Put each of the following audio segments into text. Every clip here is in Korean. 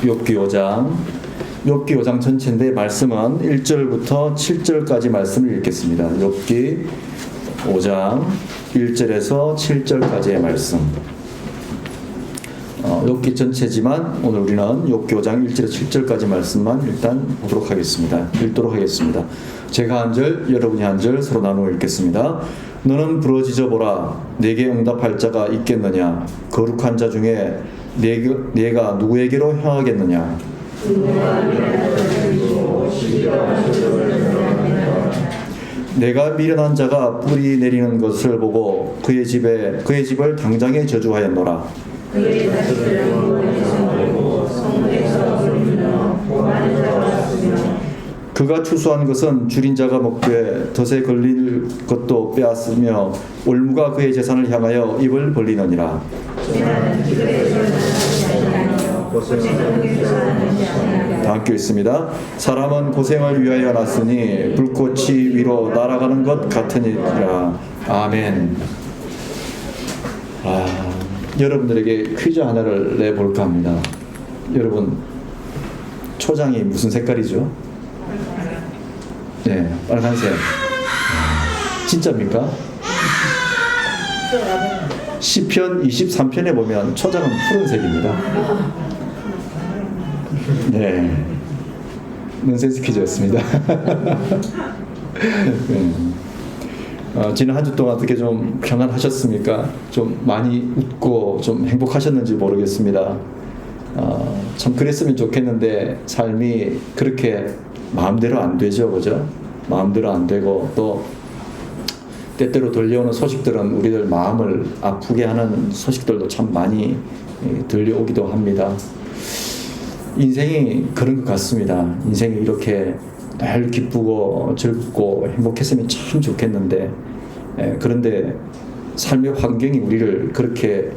욥기 5장 전체인데 말씀은 1절부터 7절까지 말씀을 읽겠습니다. 욥기 5장 1절에서 7절까지의 말씀. 욥기 전체지만 오늘 우리는 욥기 5장 1절에서 7절까지 말씀만 일단 보도록 하겠습니다. 읽도록 하겠습니다. 제가 한 절, 여러분이 한 절 서로 나누어 읽겠습니다. 너는 부러지져 보라. 내게 응답할 자가 있겠느냐? 거룩한 자 중에 내가 누구에게로 향하겠느냐? 내가 미련한 자가 뿌리 내리는 것을 보고 그의 집을 당장에 저주하였노라. 그가 추수한 것은 줄인 자가 먹되 덫에 걸릴 것도 빼앗으며 올무가 그의 재산을 향하여 입을 벌리느니라. 다 함께 있습니다. 사람은 고생을 위하여 났으니 불꽃이 위로 날아가는 것 같으니라. 아멘. 여러분들에게 퀴즈 하나를 내볼까 합니다. 여러분, 초장이 무슨 색깔이죠? 네, 빨간색. 진짜입니까? 시편 23편에 보면 초장은 푸른색입니다. 네, 넌센스 퀴즈였습니다. 지난 한 주 동안 어떻게 좀 평안하셨습니까? 좀 많이 웃고 좀 행복하셨는지 모르겠습니다. 참 그랬으면 좋겠는데 삶이 그렇게 마음대로 안 되죠, 그죠? 마음대로 안 되고 또 때때로 들려오는 소식들은 우리들 마음을 아프게 하는 소식들도 참 많이 들려오기도 합니다. 인생이 그런 것 같습니다. 인생이 이렇게 늘 기쁘고 즐겁고 행복했으면 참 좋겠는데 그런데 삶의 환경이 우리를 그렇게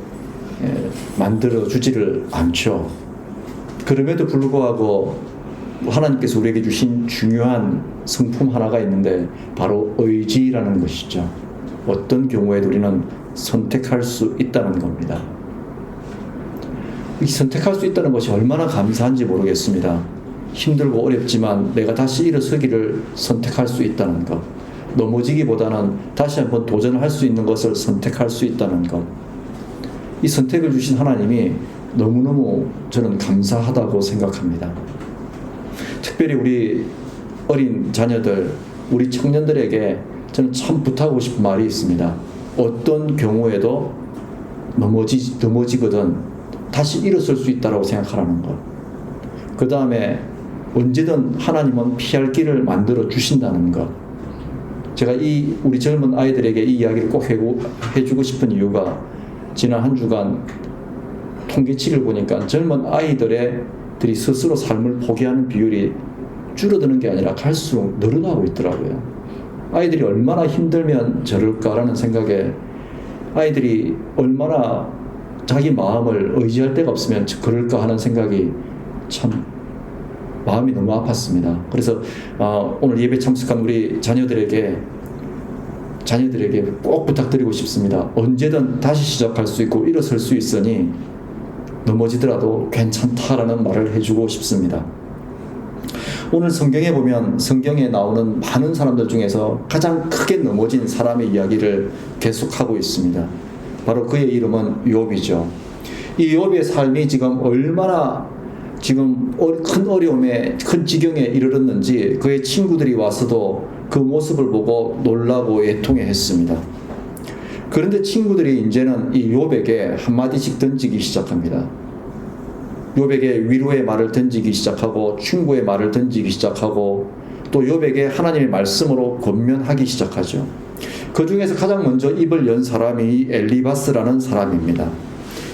만들어주지를 않죠. 그럼에도 불구하고 하나님께서 우리에게 주신 중요한 성품 하나가 있는데 바로 의지라는 것이죠. 어떤 경우에도 우리는 선택할 수 있다는 겁니다. 이 선택할 수 있다는 것이 얼마나 감사한지 모르겠습니다. 힘들고 어렵지만 내가 다시 일어서기를 선택할 수 있다는 것, 넘어지기보다는 다시 한번 도전할 수 있는 것을 선택할 수 있다는 것, 이 선택을 주신 하나님이 너무너무 저는 감사하다고 생각합니다. 특별히 우리 어린 자녀들, 우리 청년들에게 저는 참 부탁하고 싶은 말이 있습니다. 어떤 경우에도 넘어지거든 다시 일어설 수 있다고 생각하라는 것. 그 다음에 언제든 하나님은 피할 길을 만들어 주신다는 것. 제가 우리 젊은 아이들에게 이 이야기를 꼭 해주고 싶은 이유가 지난 한 주간 통계치를 보니까 젊은 아이들이 스스로 삶을 포기하는 비율이 줄어드는 게 아니라 갈수록 늘어나고 있더라고요. 아이들이 얼마나 힘들면 저럴까라는 생각에 아이들이 얼마나 자기 마음을 의지할 데가 없으면 그럴까 하는 생각이 참 마음이 너무 아팠습니다. 그래서 오늘 예배 참석한 우리 자녀들에게 꼭 부탁드리고 싶습니다. 언제든 다시 시작할 수 있고 일어설 수 있으니 넘어지더라도 괜찮다라는 말을 해주고 싶습니다. 오늘 성경에 보면 성경에 나오는 많은 사람들 중에서 가장 크게 넘어진 사람의 이야기를 계속하고 있습니다. 바로 그의 이름은 욥이죠. 이 욥의 삶이 지금 얼마나 큰 어려움에 큰 지경에 이르렀는지 그의 친구들이 와서도 그 모습을 보고 놀라고 애통해했습니다. 그런데 친구들이 이제는 이 욥에게 한마디씩 던지기 시작합니다. 욥에게 위로의 말을 던지기 시작하고 충고의 말을 던지기 시작하고 또 욥에게 하나님의 말씀으로 권면하기 시작하죠. 그 중에서 가장 먼저 입을 연 사람이 엘리바스라는 사람입니다.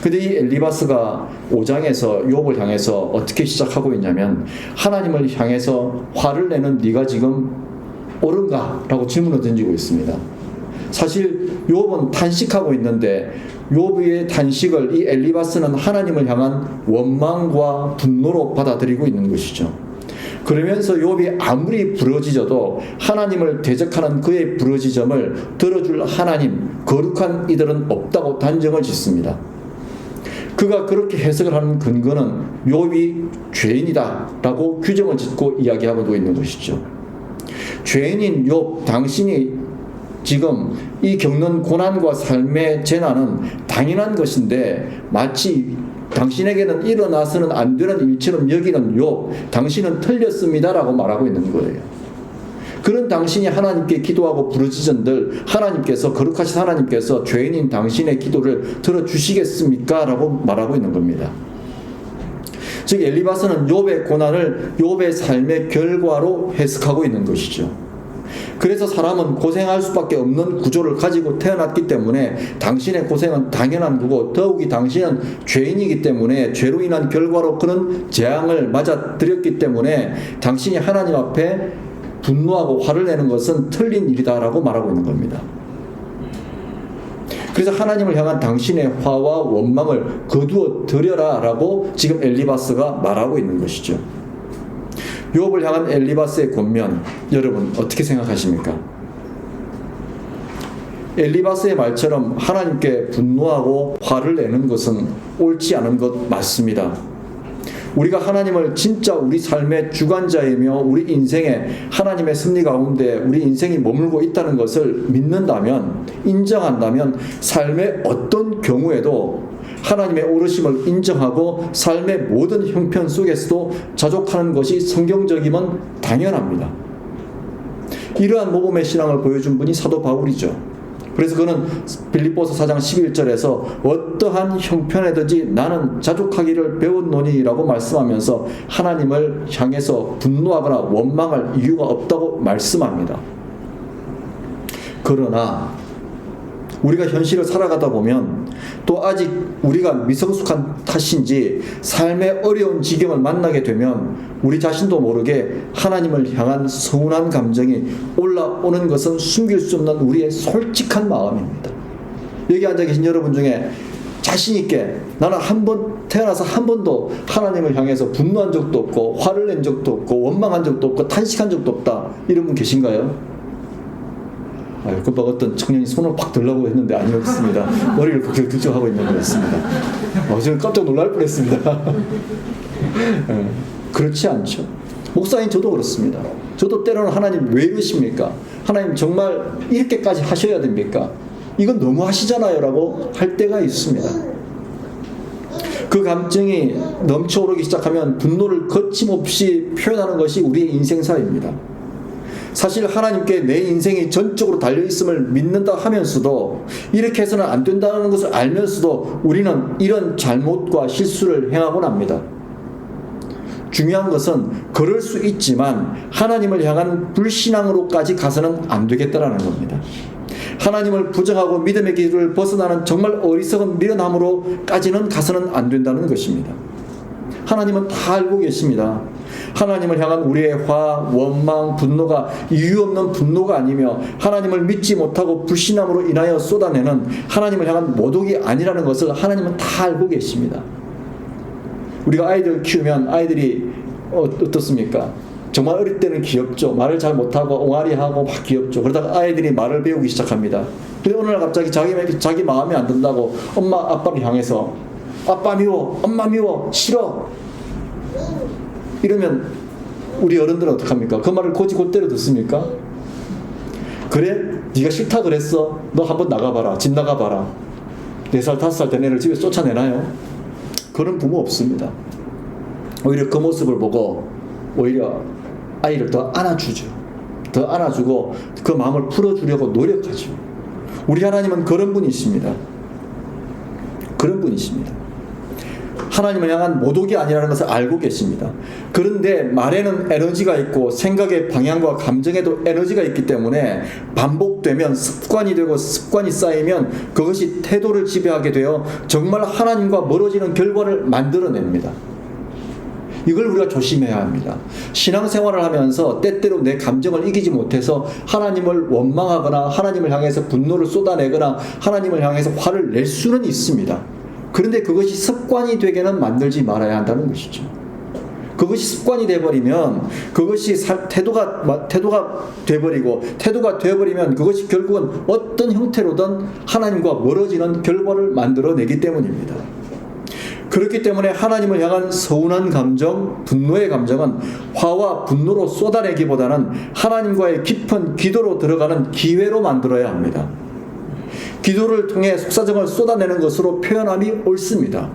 근데 이 엘리바스가 5장에서 욥을 향해서 어떻게 시작하고 있냐면 하나님을 향해서 화를 내는 네가 지금 옳은가? 라고 질문을 던지고 있습니다. 사실 욥은 탄식하고 있는데 욥의 탄식을 이 엘리바스는 하나님을 향한 원망과 분노로 받아들이고 있는 것이죠. 그러면서 욥이 아무리 부러지져도 하나님을 대적하는 그의 부러지점을 들어줄 하나님, 거룩한 이들은 없다고 단정을 짓습니다. 그가 그렇게 해석을 하는 근거는 욥이 죄인이다라고 규정을 짓고 이야기하고 있는 것이죠. 죄인인 욥, 당신이 지금 이 겪는 고난과 삶의 재난은 당연한 것인데 마치 당신에게는 일어나서는 안 되는 일처럼 여기는 욥, 당신은 틀렸습니다라고 말하고 있는 거예요. 그런 당신이 하나님께 기도하고 부르짖은들 하나님께서, 거룩하신 하나님께서 죄인인 당신의 기도를 들어주시겠습니까? 라고 말하고 있는 겁니다. 즉 엘리바스는 욥의 고난을 욥의 삶의 결과로 해석하고 있는 것이죠. 그래서 사람은 고생할 수밖에 없는 구조를 가지고 태어났기 때문에 당신의 고생은 당연한 거고, 더욱이 당신은 죄인이기 때문에 죄로 인한 결과로 그런 재앙을 맞아들였기 때문에 당신이 하나님 앞에 분노하고 화를 내는 것은 틀린 일이다라고 말하고 있는 겁니다. 그래서 하나님을 향한 당신의 화와 원망을 거두어 들여라 라고 지금 엘리바스가 말하고 있는 것이죠. 욥을 향한 엘리바스의 권면, 여러분 어떻게 생각하십니까? 엘리바스의 말처럼 하나님께 분노하고 화를 내는 것은 옳지 않은 것 맞습니다. 우리가 하나님을 진짜 우리 삶의 주관자이며 우리 인생에 하나님의 섭리 가운데 우리 인생이 머물고 있다는 것을 믿는다면, 인정한다면 삶의 어떤 경우에도 하나님의 오르심을 인정하고 삶의 모든 형편 속에서도 자족하는 것이 성경적이면 당연합니다. 이러한 모범의 신앙을 보여준 분이 사도 바울이죠. 그래서 그는 빌립보서 4장 11절에서 어떠한 형편에든지 나는 자족하기를 배웠노니 라고 말씀하면서 하나님을 향해서 분노하거나 원망할 이유가 없다고 말씀합니다. 그러나 우리가 현실을 살아가다 보면 또 아직 우리가 미성숙한 탓인지 삶의 어려운 지경을 만나게 되면 우리 자신도 모르게 하나님을 향한 서운한 감정이 올라오는 것은 숨길 수 없는 우리의 솔직한 마음입니다. 여기 앉아 계신 여러분 중에 자신 있게 나는 태어나서 한 번도 하나님을 향해서 분노한 적도 없고 화를 낸 적도 없고 원망한 적도 없고 탄식한 적도 없다, 이런 분 계신가요? 금방 어떤 청년이 손을 팍 들라고 했는데 아니었습니다. 머리를 긁적하고 있는 거였습니다. 저는 깜짝 놀랄 뻔했습니다. 그렇지 않죠. 목사인 저도 그렇습니다. 저도 때로는 하나님 왜 이러십니까? 하나님 정말 이렇게까지 하셔야 됩니까? 이건 너무 하시잖아요 라고 할 때가 있습니다. 그 감정이 넘쳐오르기 시작하면 분노를 거침없이 표현하는 것이 우리의 인생사입니다. 사실 하나님께 내 인생이 전적으로 달려있음을 믿는다 하면서도, 이렇게 해서는 안 된다는 것을 알면서도 우리는 이런 잘못과 실수를 행하곤 합니다. 중요한 것은 그럴 수 있지만 하나님을 향한 불신앙으로까지 가서는 안 되겠다라는 겁니다. 하나님을 부정하고 믿음의 길을 벗어나는 정말 어리석은 미련함으로까지는 가서는 안 된다는 것입니다. 하나님은 다 알고 계십니다. 하나님을 향한 우리의 화, 원망, 분노가 이유 없는 분노가 아니며 하나님을 믿지 못하고 불신함으로 인하여 쏟아내는 하나님을 향한 모독이 아니라는 것을 하나님은 다 알고 계십니다. 우리가 아이들 키우면 아이들이 어떻습니까? 정말 어릴 때는 귀엽죠. 말을 잘 못하고 옹알이하고 막 귀엽죠. 그러다가 아이들이 말을 배우기 시작합니다. 근데 어느 날 갑자기 자기 마음에 안 든다고 엄마 아빠를 향해서 아빠 미워, 엄마 미워, 싫어, 이러면 우리 어른들은 어떡합니까? 그 말을 곧대로 듣습니까? 그래? 네가 싫다 그랬어? 너 한번 나가봐라. 집 나가봐라. 4살 5살 된 애를 집에서 쫓아내나요? 그런 부모 없습니다. 오히려 그 모습을 보고 오히려 아이를 더 안아주죠. 더 안아주고 그 마음을 풀어주려고 노력하죠. 우리 하나님은 그런 분이십니다. 그런 분이십니다. 하나님을 향한 모독이 아니라는 것을 알고 계십니다. 그런데 말에는 에너지가 있고 생각의 방향과 감정에도 에너지가 있기 때문에 반복되면 습관이 되고 습관이 쌓이면 그것이 태도를 지배하게 되어 정말 하나님과 멀어지는 결과를 만들어냅니다. 이걸 우리가 조심해야 합니다. 신앙생활을 하면서 때때로 내 감정을 이기지 못해서 하나님을 원망하거나 하나님을 향해서 분노를 쏟아내거나 하나님을 향해서 화를 낼 수는 있습니다. 그런데 그것이 습관이 되게는 만들지 말아야 한다는 것이죠. 그것이 습관이 되어버리면 그것이 태도가 되어버리고, 태도가 되어버리면 그것이 결국은 어떤 형태로든 하나님과 멀어지는 결과를 만들어내기 때문입니다. 그렇기 때문에 하나님을 향한 서운한 감정, 분노의 감정은 화와 분노로 쏟아내기보다는 하나님과의 깊은 기도로 들어가는 기회로 만들어야 합니다. 기도를 통해 속사정을 쏟아내는 것으로 표현함이 옳습니다.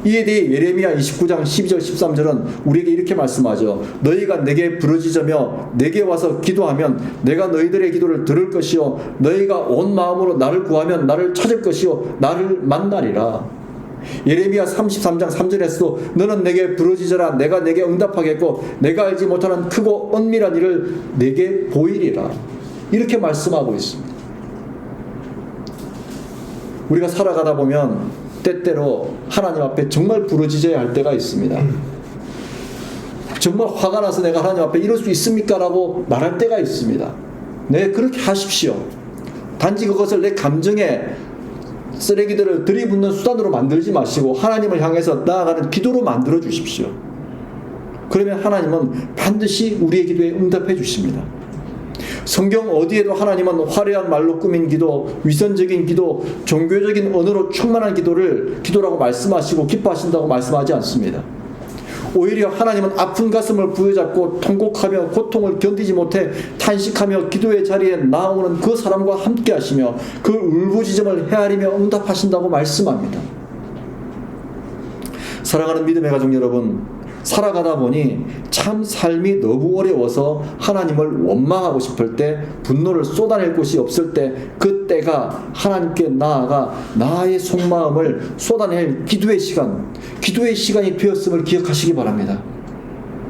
이에 대해 예레미야 29장 12절 13절은 우리에게 이렇게 말씀하죠. 너희가 내게 부르짖으며 내게 와서 기도하면 내가 너희들의 기도를 들을 것이요 너희가 온 마음으로 나를 구하면 나를 찾을 것이요 나를 만나리라. 예레미야 33장 3절에서도 너는 내게 부르짖으라 내가 내게 응답하겠고 내가 알지 못하는 크고 은밀한 일을 내게 보이리라. 이렇게 말씀하고 있습니다. 우리가 살아가다 보면 때때로 하나님 앞에 정말 부르짖어야 할 때가 있습니다. 정말 화가 나서 내가 하나님 앞에 이럴 수 있습니까? 라고 말할 때가 있습니다. 네, 그렇게 하십시오. 단지 그것을 내 감정에 쓰레기들을 들이붓는 수단으로 만들지 마시고 하나님을 향해서 나아가는 기도로 만들어 주십시오. 그러면 하나님은 반드시 우리의 기도에 응답해 주십니다. 성경 어디에도 하나님은 화려한 말로 꾸민 기도, 위선적인 기도, 종교적인 언어로 충만한 기도라고 말씀하시고 기뻐하신다고 말씀하지 않습니다. 오히려 하나님은 아픈 가슴을 부여잡고 통곡하며 고통을 견디지 못해 탄식하며 기도의 자리에 나오는 그 사람과 함께 하시며 그 울부짖음을 헤아리며 응답하신다고 말씀합니다. 사랑하는 믿음의 가족 여러분, 살아가다 보니 참 삶이 너무 어려워서 하나님을 원망하고 싶을 때, 분노를 쏟아낼 곳이 없을 때, 그때가 하나님께 나아가 나의 속마음을 쏟아낼 기도의 시간이 되었음을 기억하시기 바랍니다.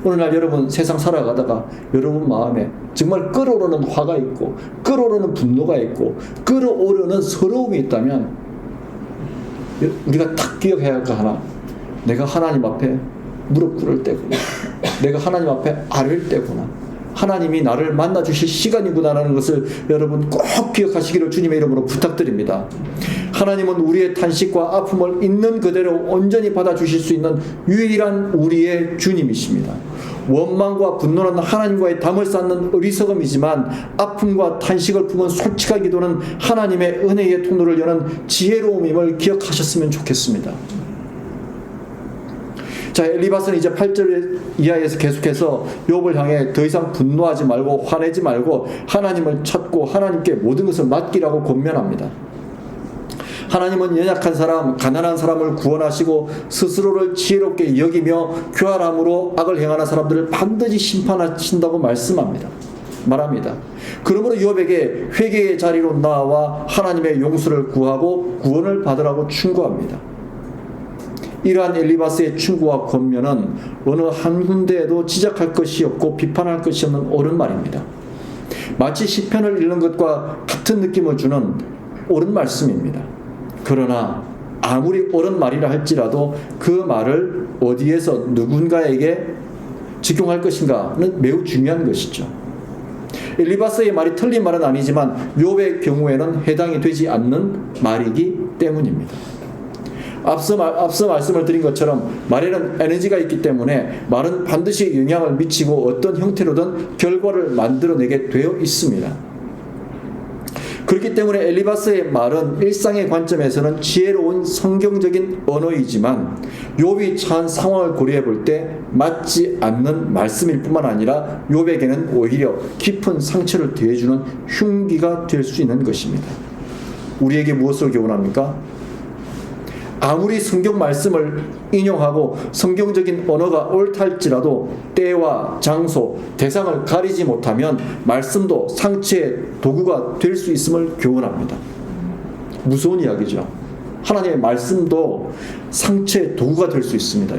오늘날 여러분 세상 살아가다가 여러분 마음에 정말 끓어오르는 화가 있고 끓어오르는 분노가 있고 끓어오르는 서러움이 있다면 우리가 딱 기억해야 할 거 하나, 내가 하나님 앞에 무릎 꿇을 때구나. 내가 하나님 앞에 아릴 때구나. 하나님이 나를 만나 주실 시간이구나라는 것을 여러분 꼭 기억하시기를 주님의 이름으로 부탁드립니다. 하나님은 우리의 탄식과 아픔을 있는 그대로 온전히 받아주실 수 있는 유일한 우리의 주님이십니다. 원망과 분노는 하나님과의 담을 쌓는 어리석음이지만 아픔과 탄식을 품은 솔직한 기도는 하나님의 은혜의 통로를 여는 지혜로움임을 기억하셨으면 좋겠습니다. 자, 엘리바스는 이제 8절 이하에서 계속해서 욥을 향해 더 이상 분노하지 말고 화내지 말고 하나님을 찾고 하나님께 모든 것을 맡기라고 권면합니다. 하나님은 연약한 사람, 가난한 사람을 구원하시고 스스로를 지혜롭게 여기며 교활함으로 악을 행하는 사람들을 반드시 심판하신다고 말합니다. 그러므로 욥에게 회개의 자리로 나와 하나님의 용서를 구하고 구원을 받으라고 충고합니다. 이러한 엘리바스의 충고와 권면은 어느 한 군데에도 지적할 것이 없고 비판할 것이 없는 옳은 말입니다. 마치 시편을 읽는 것과 같은 느낌을 주는 옳은 말씀입니다. 그러나 아무리 옳은 말이라 할지라도 그 말을 어디에서 누군가에게 적용할 것인가는 매우 중요한 것이죠. 엘리바스의 말이 틀린 말은 아니지만 욥의 경우에는 해당이 되지 않는 말이기 때문입니다. 앞서 말씀을 드린 것처럼 말에는 에너지가 있기 때문에 말은 반드시 영향을 미치고 어떤 형태로든 결과를 만들어내게 되어 있습니다. 그렇기 때문에 엘리바스의 말은 일상의 관점에서는 지혜로운 성경적인 언어이지만 욥이 처한 상황을 고려해 볼 때 맞지 않는 말씀일 뿐만 아니라 욥에게는 오히려 깊은 상처를 더해주는 흉기가 될 수 있는 것입니다. 우리에게 무엇을 교훈합니까? 아무리 성경 말씀을 인용하고 성경적인 언어가 옳다 할지라도 때와 장소, 대상을 가리지 못하면 말씀도 상처의 도구가 될 수 있음을 교훈합니다. 무서운 이야기죠. 하나님의 말씀도 상처의 도구가 될 수 있습니다.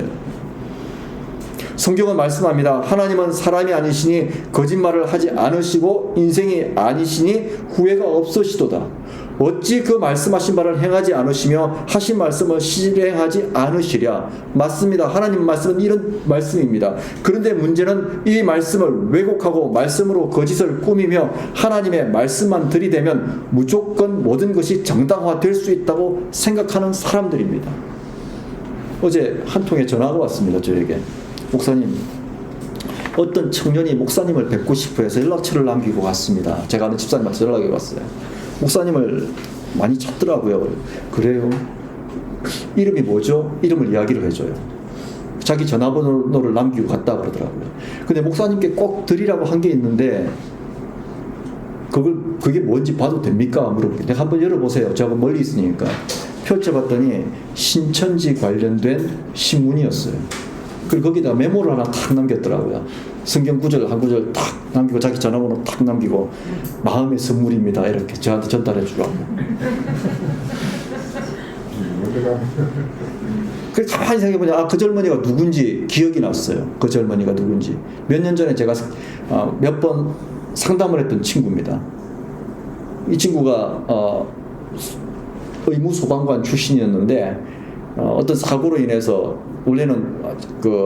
성경은 말씀합니다. 하나님은 사람이 아니시니 거짓말을 하지 않으시고 인생이 아니시니 후회가 없으시도다. 어찌 그 말씀하신 바를 행하지 않으시며 하신 말씀을 실행하지 않으시랴. 맞습니다. 하나님 말씀은 이런 말씀입니다. 그런데 문제는 이 말씀을 왜곡하고 말씀으로 거짓을 꾸미며 하나님의 말씀만 들이대면 무조건 모든 것이 정당화될 수 있다고 생각하는 사람들입니다. 어제 한 통의 전화가 왔습니다. 저에게. 목사님, 어떤 청년이 목사님을 뵙고 싶어 해서 연락처를 남기고 갔습니다. 제가 아는 집사님한테 연락이 왔어요. 목사님을 많이 찾더라고요. 그래요? 이름이 뭐죠? 이름을 이야기를 해줘요. 자기 전화번호를 남기고 갔다 그러더라고요. 근데 목사님께 꼭 드리라고 한 게 있는데 그게 뭔지 봐도 됩니까? 물어보고 내가 한번 열어보세요. 제가 멀리 있으니까 펼쳐봤더니 신천지 관련된 신문이었어요. 그리고 거기다 메모를 하나 탁 남겼더라고요. 성경 구절 한 구절 탁 남기고 자기 전화번호 탁 남기고 마음의 선물입니다. 이렇게 저한테 전달해 주라고. 그래서 가만히 생각해보니 그 젊은이가 누군지 기억이 났어요. 그 젊은이가 누군지. 몇 년 전에 제가 몇 번 상담을 했던 친구입니다. 이 친구가 의무소방관 출신이었는데 어떤 사고로 인해서 원래는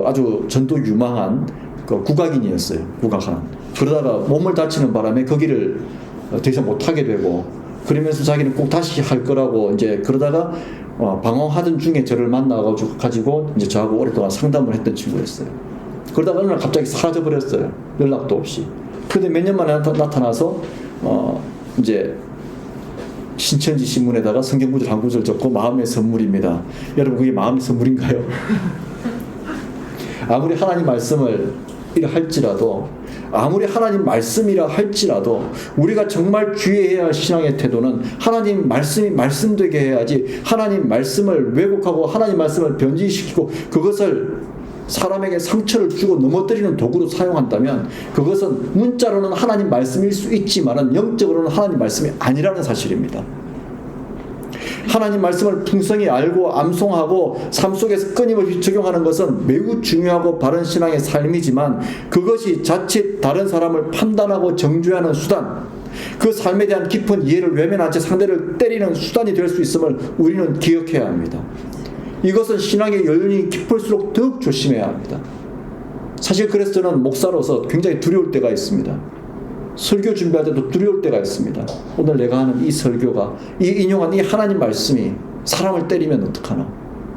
아주 전도 유망한 국악인이었어요. 국악한. 그러다가 몸을 다치는 바람에 거기를 더 이상 못하게 되고 그러면서 자기는 꼭 다시 할 거라고 이제 그러다가 방황하던 중에 저를 만나가지고 이제 저하고 오랫동안 상담을 했던 친구였어요. 그러다가 어느 날 갑자기 사라져버렸어요. 연락도 없이. 근데 몇 년 만에 나타나서 이제 신천지 신문에다가 성경 구절 한 구절 적고 마음의 선물입니다. 여러분 그게 마음의 선물인가요? 아무리 하나님 말씀을 할지라도 아무리 하나님 말씀이라 할지라도 우리가 정말 주의해야 할 신앙의 태도는 하나님 말씀이 말씀되게 해야지 하나님 말씀을 왜곡하고 하나님 말씀을 변질시키고 그것을 사람에게 상처를 주고 넘어뜨리는 도구로 사용한다면 그것은 문자로는 하나님 말씀일 수 있지만 영적으로는 하나님 말씀이 아니라는 사실입니다. 하나님 말씀을 풍성히 알고 암송하고 삶 속에서 끊임없이 적용하는 것은 매우 중요하고 바른 신앙의 삶이지만 그것이 자칫 다른 사람을 판단하고 정죄하는 수단, 그 삶에 대한 깊은 이해를 외면한 채 상대를 때리는 수단이 될 수 있음을 우리는 기억해야 합니다. 이것은 신앙의 연륜이 깊을수록 더욱 조심해야 합니다. 사실 그래서 저는 목사로서 굉장히 두려울 때가 있습니다. 설교 준비할 때도 두려울 때가 있습니다. 오늘 내가 하는 이 설교가 이 인용한 이 하나님 말씀이 사람을 때리면 어떡하나,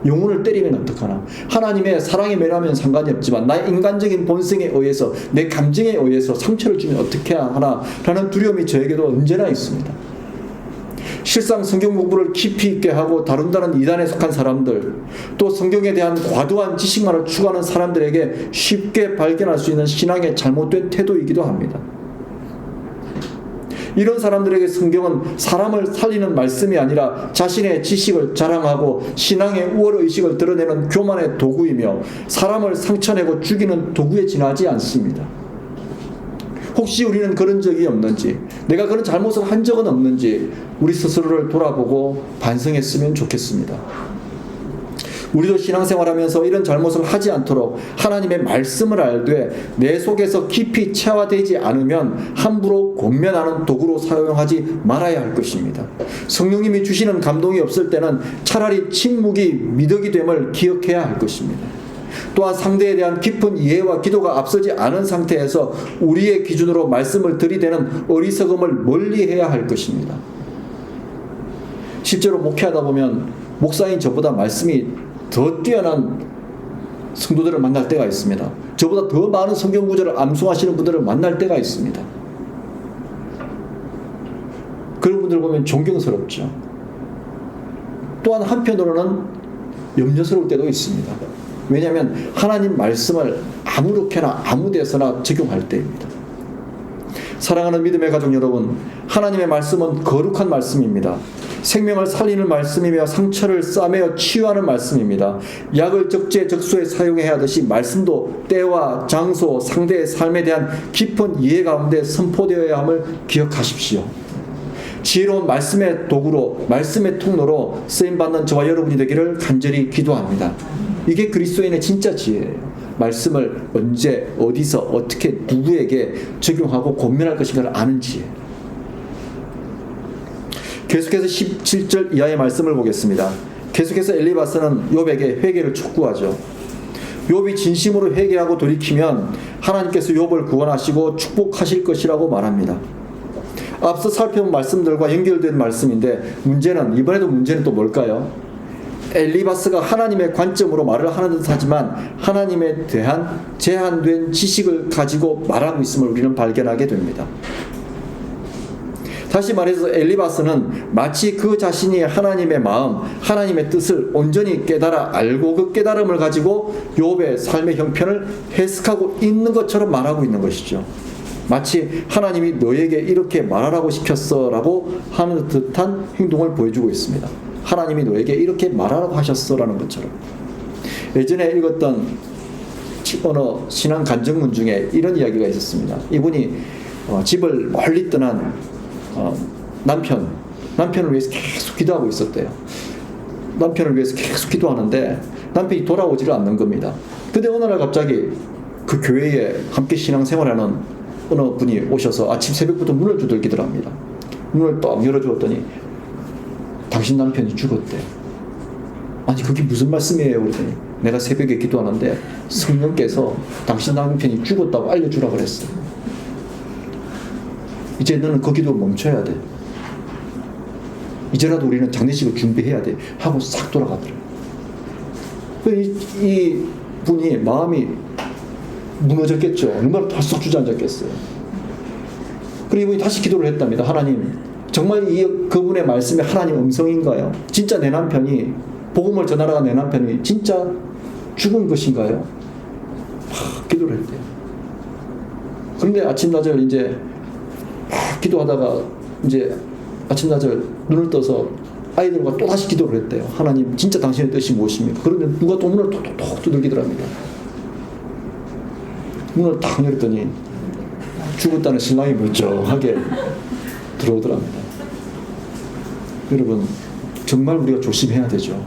영혼을 때리면 어떡하나, 하나님의 사랑에 매라면 상관이 없지만 나의 인간적인 본성에 의해서 내 감정에 의해서 상처를 주면 어떻게 하나 라는 두려움이 저에게도 언제나 있습니다. 실상 성경 공부를 깊이 있게 하고 다룬다는 이단에 속한 사람들, 또 성경에 대한 과도한 지식만을 추구하는 사람들에게 쉽게 발견할 수 있는 신앙의 잘못된 태도이기도 합니다. 이런 사람들에게 성경은 사람을 살리는 말씀이 아니라 자신의 지식을 자랑하고 신앙의 우월의식을 드러내는 교만의 도구이며 사람을 상처내고 죽이는 도구에 지나지 않습니다. 혹시 우리는 그런 적이 없는지, 내가 그런 잘못을 한 적은 없는지 우리 스스로를 돌아보고 반성했으면 좋겠습니다. 우리도 신앙생활하면서 이런 잘못을 하지 않도록 하나님의 말씀을 알되 내 속에서 깊이 체화되지 않으면 함부로 권면하는 도구로 사용하지 말아야 할 것입니다. 성령님이 주시는 감동이 없을 때는 차라리 침묵이 미덕이 됨을 기억해야 할 것입니다. 또한 상대에 대한 깊은 이해와 기도가 앞서지 않은 상태에서 우리의 기준으로 말씀을 들이대는 어리석음을 멀리해야 할 것입니다. 실제로 목회하다 보면 목사인 저보다 말씀이 더 뛰어난 성도들을 만날 때가 있습니다. 저보다 더 많은 성경 구절을 암송하시는 분들을 만날 때가 있습니다. 그런 분들 보면 존경스럽죠. 또한 한편으로는 염려스러울 때도 있습니다. 왜냐하면 하나님 말씀을 아무렇게나 아무 데서나 적용할 때입니다. 사랑하는 믿음의 가족 여러분, 하나님의 말씀은 거룩한 말씀입니다. 생명을 살리는 말씀이며 상처를 싸매어 치유하는 말씀입니다. 약을 적재적소에 사용해야 하듯이 말씀도 때와 장소, 상대의 삶에 대한 깊은 이해 가운데 선포되어야 함을 기억하십시오. 지혜로운 말씀의 도구로, 말씀의 통로로 쓰임받는 저와 여러분이 되기를 간절히 기도합니다. 이게 그리스도인의 진짜 지혜예요. 말씀을 언제, 어디서, 어떻게, 누구에게 적용하고 권면할 것인가를 아는 지혜. 계속해서 17절 이하의 말씀을 보겠습니다. 계속해서 엘리바스는 욥에게 회개를 촉구하죠. 욥이 진심으로 회개하고 돌이키면 하나님께서 욥을 구원하시고 축복하실 것이라고 말합니다. 앞서 살펴본 말씀들과 연결된 말씀인데 이번에도 문제는 또 뭘까요? 엘리바스가 하나님의 관점으로 말을 하는 듯 하지만 하나님에 대한 제한된 지식을 가지고 말하고 있음을 우리는 발견하게 됩니다. 다시 말해서 엘리바스는 마치 그 자신이 하나님의 마음, 하나님의 뜻을 온전히 깨달아 알고 그 깨달음을 가지고 욥의 삶의 형편을 해석하고 있는 것처럼 말하고 있는 것이죠. 마치 하나님이 너에게 이렇게 말하라고 시켰어 라고 하는 듯한 행동을 보여주고 있습니다. 하나님이 너에게 이렇게 말하라고 하셨어 라는 것처럼. 예전에 읽었던 어느 신앙 간증문 중에 이런 이야기가 있었습니다. 이분이 집을 멀리 떠난 남편을 위해서 계속 기도하고 있었대요. 남편을 위해서 계속 기도하는데 남편이 돌아오지를 않는 겁니다. 근데 어느 날 갑자기 그 교회에 함께 신앙생활하는 어느 분이 오셔서 아침 새벽부터 문을 두들기더랍니다. 문을 딱 열어주었더니 당신 남편이 죽었대. 아니 그게 무슨 말씀이에요? 그랬더니 내가 새벽에 기도하는데 성령께서 당신 남편이 죽었다고 알려주라고 그랬어. 이제 너는 그 기도 멈춰야 돼. 이제라도 우리는 장례식을 준비해야 돼 하고 싹 돌아가더라고요. 이 분이 마음이 무너졌겠죠. 얼마나 덜썩 주저앉았겠어요. 그리고 이분이 다시 기도를 했답니다. 하나님, 정말 그분의 말씀이 하나님 음성인가요? 진짜 내 남편이 복음을 전하러 간 내 남편이 진짜 죽은 것인가요? 기도를 했대요. 그런데 아침나절 이제 기도하다가 이제 아침나절 눈을 떠서 아이들과 또 다시 기도를 했대요. 하나님, 진짜 당신의 뜻이 무엇입니까? 그런데 누가 또 문을 톡톡톡 두들기더랍니다. 문을 딱 열었더니 죽었다는 신랑이 멀쩡하게 들어오더랍니다. 여러분, 정말 우리가 조심해야 되죠.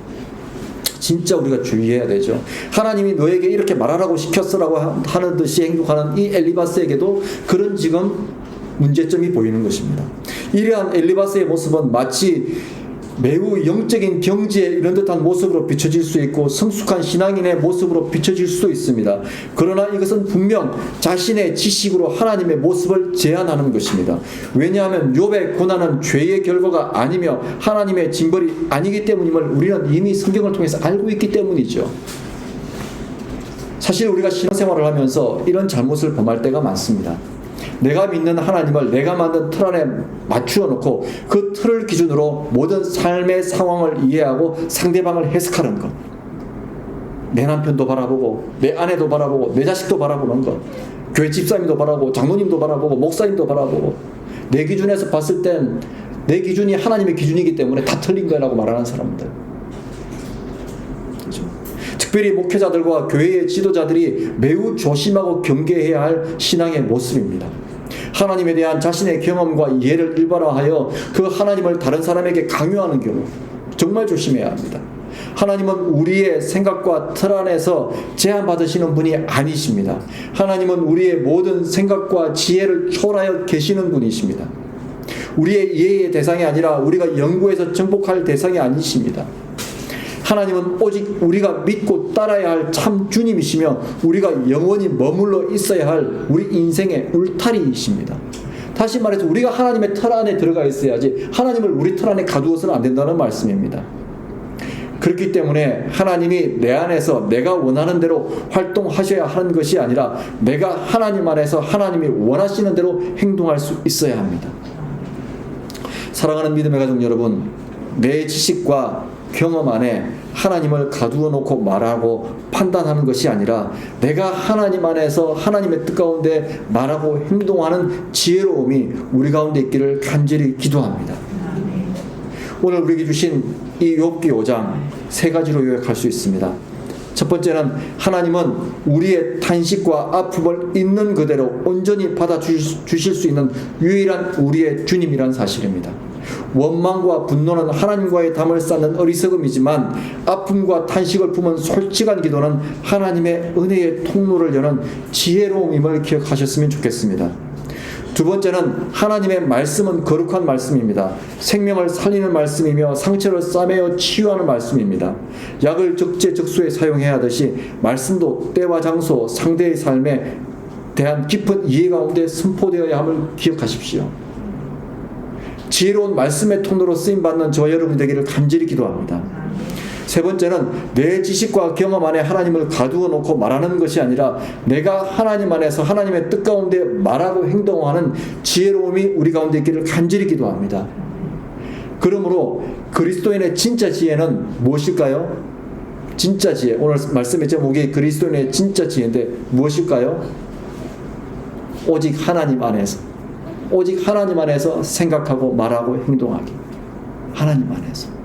진짜 우리가 주의해야 되죠. 하나님이 너에게 이렇게 말하라고 시켰으라고 하는 듯이 행동하는 이 엘리바스에게도 그런 지금 문제점이 보이는 것입니다. 이러한 엘리바스의 모습은 마치 매우 영적인 경지에 이런 듯한 모습으로 비춰질 수 있고 성숙한 신앙인의 모습으로 비춰질 수도 있습니다. 그러나 이것은 분명 자신의 지식으로 하나님의 모습을 제한하는 것입니다. 왜냐하면 욥의 고난은 죄의 결과가 아니며 하나님의 징벌이 아니기 때문임을 우리는 이미 성경을 통해서 알고 있기 때문이죠. 사실 우리가 신앙생활을 하면서 이런 잘못을 범할 때가 많습니다. 내가 믿는 하나님을 내가 만든 틀 안에 맞추어 놓고 그 틀을 기준으로 모든 삶의 상황을 이해하고 상대방을 해석하는 것. 내 남편도 바라보고 내 아내도 바라보고 내 자식도 바라보는 것. 교회 집사님도 바라보고 장로님도 바라보고 목사님도 바라보고 내 기준에서 봤을 땐 내 기준이 하나님의 기준이기 때문에 다 틀린 거라고 말하는 사람들. 그렇죠? 특별히 목회자들과 교회의 지도자들이 매우 조심하고 경계해야 할 신앙의 모습입니다. 하나님에 대한 자신의 경험과 이해를 일반화하여 그 하나님을 다른 사람에게 강요하는 경우 정말 조심해야 합니다. 하나님은 우리의 생각과 틀 안에서 제한받으시는 분이 아니십니다. 하나님은 우리의 모든 생각과 지혜를 초월하여 계시는 분이십니다. 우리의 이해의 대상이 아니라 우리가 연구해서 정복할 대상이 아니십니다. 하나님은 오직 우리가 믿고 따라야 할 참 주님이시며 우리가 영원히 머물러 있어야 할 우리 인생의 울타리이십니다. 다시 말해서 우리가 하나님의 틀 안에 들어가 있어야지 하나님을 우리 틀 안에 가두어서는 안 된다는 말씀입니다. 그렇기 때문에 하나님이 내 안에서 내가 원하는 대로 활동하셔야 하는 것이 아니라 내가 하나님 안에서 하나님이 원하시는 대로 행동할 수 있어야 합니다. 사랑하는 믿음의 가족 여러분, 내 지식과 경험 안에 하나님을 가두어 놓고 말하고 판단하는 것이 아니라 내가 하나님 안에서 하나님의 뜻 가운데 말하고 행동하는 지혜로움이 우리 가운데 있기를 간절히 기도합니다. 오늘 우리에게 주신 이 욥기 5장 세 가지로 요약할 수 있습니다. 첫 번째는 하나님은 우리의 탄식과 아픔을 있는 그대로 온전히 받아주실 수 있는 유일한 우리의 주님이란 사실입니다. 원망과 분노는 하나님과의 담을 쌓는 어리석음이지만 아픔과 탄식을 품은 솔직한 기도는 하나님의 은혜의 통로를 여는 지혜로움임을 기억하셨으면 좋겠습니다. 두 번째는 하나님의 말씀은 거룩한 말씀입니다. 생명을 살리는 말씀이며 상처를 싸매어 치유하는 말씀입니다. 약을 적재적소에 사용해야 하듯이 말씀도 때와 장소, 상대의 삶에 대한 깊은 이해 가운데 선포되어야 함을 기억하십시오. 지혜로운 말씀의 통로로 쓰임받는 저와 여러분이 되기를 간절히 기도합니다. 세 번째는 내 지식과 경험 안에 하나님을 가두어 놓고 말하는 것이 아니라 내가 하나님 안에서 하나님의 뜻 가운데 말하고 행동하는 지혜로움이 우리 가운데 있기를 간절히 기도합니다. 그러므로 그리스도인의 진짜 지혜는 무엇일까요? 진짜 지혜, 오늘 말씀의 제목이 그리스도인의 진짜 지혜인데 무엇일까요? 오직 하나님 안에서, 오직 하나님 안에서 생각하고 말하고 행동하기. 하나님 안에서.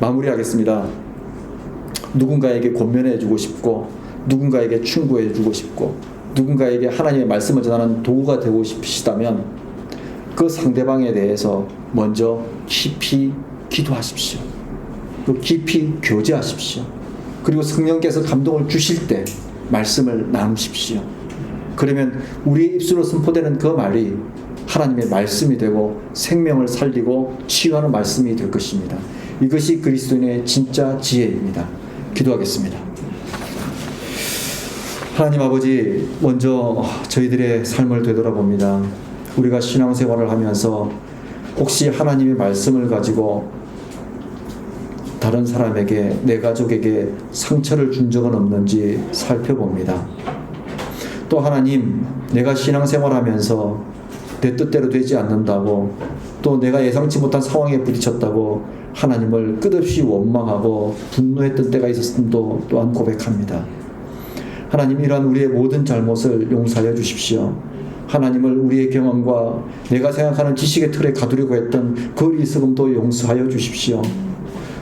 마무리하겠습니다. 누군가에게 권면해주고 싶고, 누군가에게 충고해주고 싶고, 누군가에게 하나님의 말씀을 전하는 도구가 되고 싶으시다면 그 상대방에 대해서 먼저 깊이 기도하십시오. 또 깊이 교제하십시오. 그리고 성령께서 감동을 주실 때 말씀을 나누십시오. 그러면 우리의 입술로 선포되는 그 말이 하나님의 말씀이 되고 생명을 살리고 치유하는 말씀이 될 것입니다. 이것이 그리스도인의 진짜 지혜입니다. 기도하겠습니다. 하나님 아버지, 먼저 저희들의 삶을 되돌아봅니다. 우리가 신앙생활을 하면서 혹시 하나님의 말씀을 가지고 다른 사람에게, 내 가족에게 상처를 준 적은 없는지 살펴봅니다. 또 하나님, 내가 신앙생활하면서 내 뜻대로 되지 않는다고, 또 내가 예상치 못한 상황에 부딪혔다고 하나님을 끝없이 원망하고 분노했던 때가 있었음도 또한 고백합니다. 하나님, 이러한 우리의 모든 잘못을 용서하여 주십시오. 하나님을 우리의 경험과 내가 생각하는 지식의 틀에 가두려고 했던 그 어리석음도 용서하여 주십시오.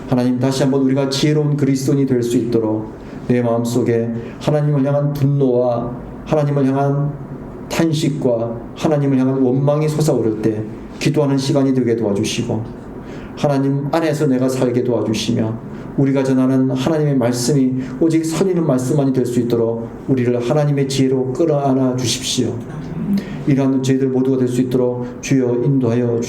하나님, 다시 한번 우리가 지혜로운 그리스도인이 될 수 있도록 내 마음속에 하나님을 향한 분노와 하나님을 향한 탄식과 하나님을 향한 원망이 솟아오를 때 기도하는 시간이 되게 도와주시고, 하나님 안에서 내가 살게 도와주시며, 우리가 전하는 하나님의 말씀이 오직 살리는 말씀만이 될 수 있도록 우리를 하나님의 지혜로 끌어안아 주십시오. 이러한 저희들 모두가 될 수 있도록 주여 인도하여 주십시오.